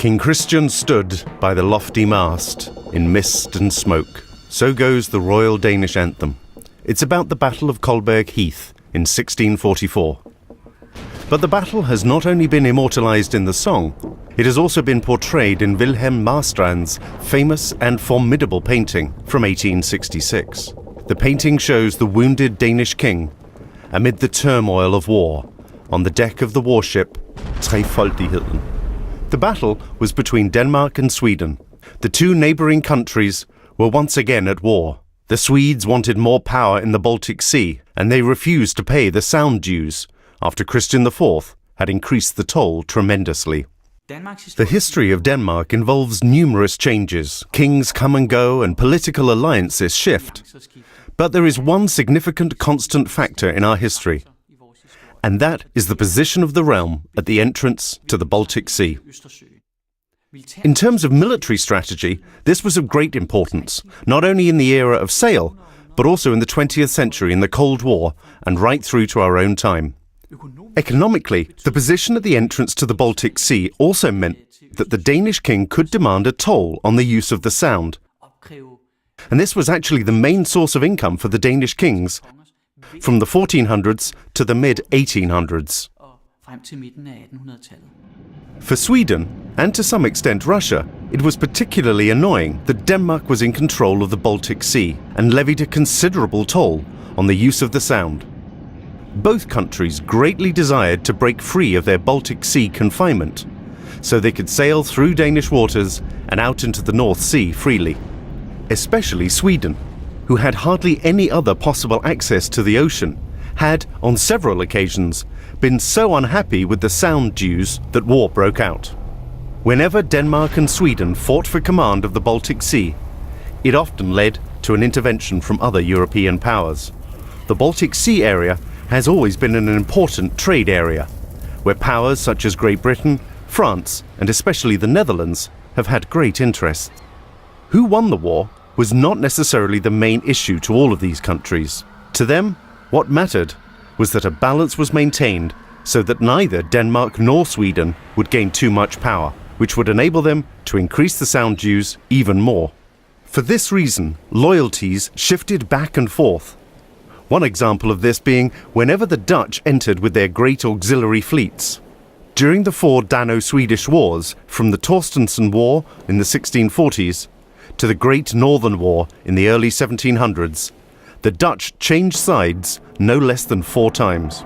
King Christian stood by the lofty mast in mist and smoke. So goes the royal Danish anthem. It's about the Battle of Kolberg Heath in 1644. But the battle has not only been immortalized in the song, it has also been portrayed in Wilhelm Marstrand's famous and formidable painting from 1866. The painting shows the wounded Danish king amid the turmoil of war on the deck of the warship Trefoldigheden. The battle was between Denmark and Sweden. The two neighboring countries were once again at war. The Swedes wanted more power in the Baltic Sea, and they refused to pay the sound dues after Christian IV had increased the toll tremendously. The history of Denmark involves numerous changes. Kings come and go and political alliances shift. But there is one significant constant factor in our history, and that is the position of the realm at the entrance to the Baltic Sea. In terms of military strategy, this was of great importance, not only in the era of sail, but also in the 20th century in the Cold War and right through to our own time. Economically, the position at the entrance to the Baltic Sea also meant that the Danish king could demand a toll on the use of the Sound. And this was actually the main source of income for the Danish kings from the 1400s to the mid-1800s. For Sweden, and to some extent Russia, it was particularly annoying that Denmark was in control of the Baltic Sea and levied a considerable toll on the use of the Sound. Both countries greatly desired to break free of their Baltic Sea confinement, so they could sail through Danish waters and out into the North Sea freely. Especially Sweden, who had hardly any other possible access to the ocean, had, on several occasions, been so unhappy with the sound dues that war broke out. Whenever Denmark and Sweden fought for command of the Baltic Sea, it often led to an intervention from other European powers. The Baltic Sea area has always been an important trade area, where powers such as Great Britain, France, and especially the Netherlands have had great interest. Who won the war was not necessarily the main issue to all of these countries. To them, what mattered was that a balance was maintained so that neither Denmark nor Sweden would gain too much power, which would enable them to increase the sound dues even more. For this reason, loyalties shifted back and forth. One example of this being whenever the Dutch entered with their great auxiliary fleets. During the four Dano-Swedish wars, from the Torstenson War in the 1640s to the Great Northern War in the early 1700s, the Dutch changed sides no less than 4 times.